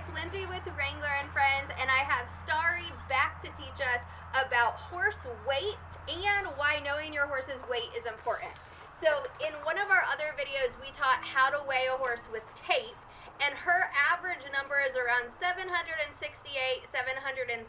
it's Lindsay with Wrangler and Friends, and I have Starry back to teach us about horse weight and why knowing your horse's weight is important. So in one of our other videos, we taught how to weigh a horse with tape, and her average number is around 768, 769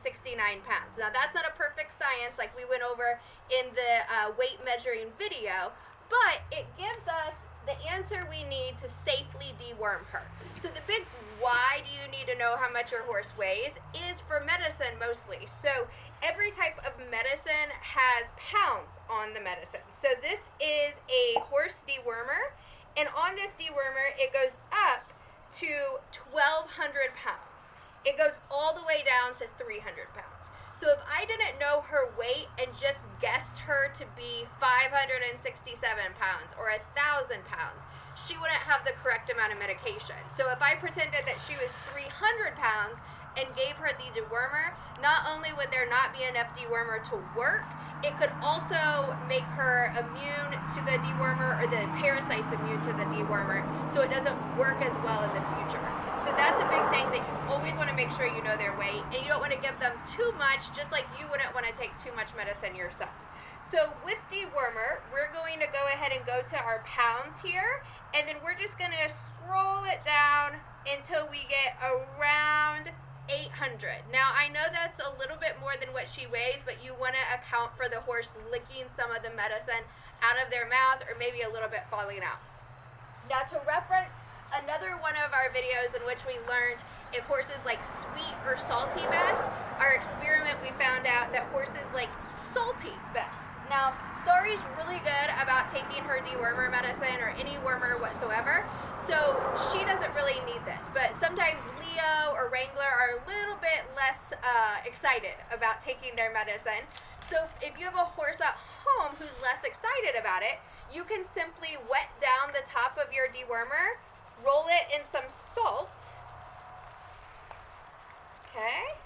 pounds. Now that's not a perfect science like we went over in the weight measuring video, but it gives us the answer we need to safely deworm her. So the big why do you need to know how much your horse weighs is for medicine mostly. So every type of medicine has pounds on the medicine. So this is a horse dewormer, and on this dewormer it goes up to 1,200 pounds. It goes all the way down to 300 pounds. So if I didn't know her weight and just guessed her to be 567 pounds or 1,000 pounds, she wouldn't have the correct amount of medication. So if I pretended that she was 300 pounds and gave her the dewormer, not only would there not be enough dewormer to work, it could also make her immune to the dewormer, or the parasites immune to the dewormer, so it doesn't work as well in the future. So that's a big thing, that you always want to make sure you know their weight, and you don't want to give them too much, just like you wouldn't want to take too much medicine yourself. So with dewormer, we're going to go ahead and go to our pounds here, and then we're just going to scroll it down until we get around 800. Now I know that's a little bit more than what she weighs, but you want to account for the horse licking some of the medicine out of their mouth, or maybe a little bit falling out. Now to reference another one of our videos in which we learned if horses like sweet or salty best, our experiment we found out that horses like salty best. Now Starry's really good about taking her dewormer medicine or any wormer whatsoever, so she doesn't really need this, but sometimes Leo or Wrangler are a little bit less excited about taking their medicine. So if you have a horse at home who's less excited about it, you can simply wet down the top of your dewormer, roll it in some salt, okay?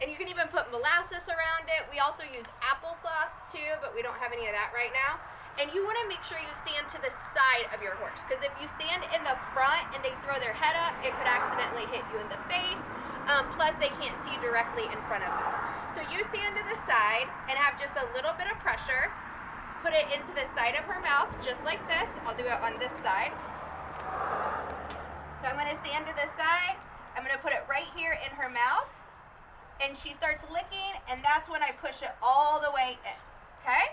And you can even put molasses around it. We also use applesauce too, but we don't have any of that right now. And you want to make sure you stand to the side of your horse, because if you stand in the front and they throw their head up, it could accidentally hit you in the face. Plus they can't see directly in front of them. So you stand to the side and have just a little bit of pressure. Put it into the side of her mouth, just like this. I'll do it on this side. So I'm going to stand to the side. I'm going to put it right here in her mouth. And she starts licking, and that's when I push it all the way in, okay?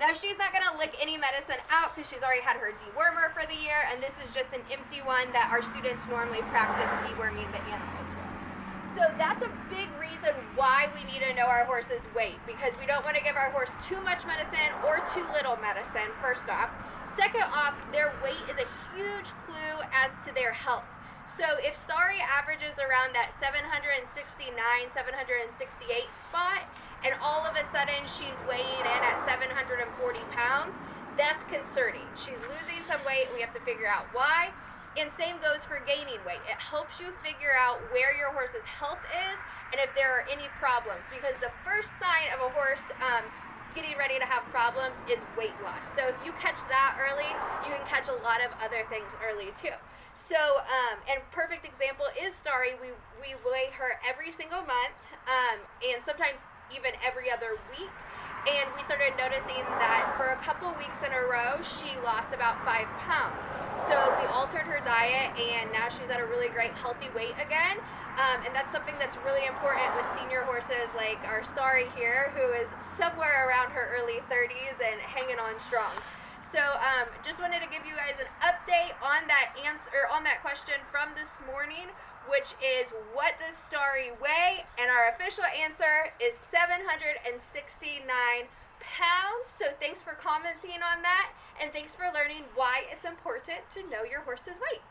Now she's not going to lick any medicine out because she's already had her dewormer for the year, and this is just an empty one that our students normally practice deworming the animals with. So that's a big reason why we need to know our horse's weight, because we don't want to give our horse too much medicine or too little medicine, first off. Second off, their weight is a huge clue as to their health. So if Starry averages around that 769, 768 spot, and all of a sudden she's weighing in at 740 pounds, that's concerning. She's losing some weight, and we have to figure out why. And same goes for gaining weight. It helps you figure out where your horse's health is and if there are any problems, because the first sign of a horse getting ready to have problems is weight loss. So if you catch that early, you can catch a lot of other things early too. So, and perfect example is Starry. We weigh her every single month, and sometimes even every other week. And we started noticing that for a couple weeks in a row, she lost about 5 pounds. So we altered her diet, and now she's at a really great healthy weight again. And that's something that's really important with senior horses like our Starry here, who is somewhere around her early 30s and hanging on strong. So just wanted to give you guys an update on that answer, on that question from this morning, which is, what does Starry weigh? And our official answer is 769 pounds. So thanks for commenting on that, and thanks for learning why it's important to know your horse's weight.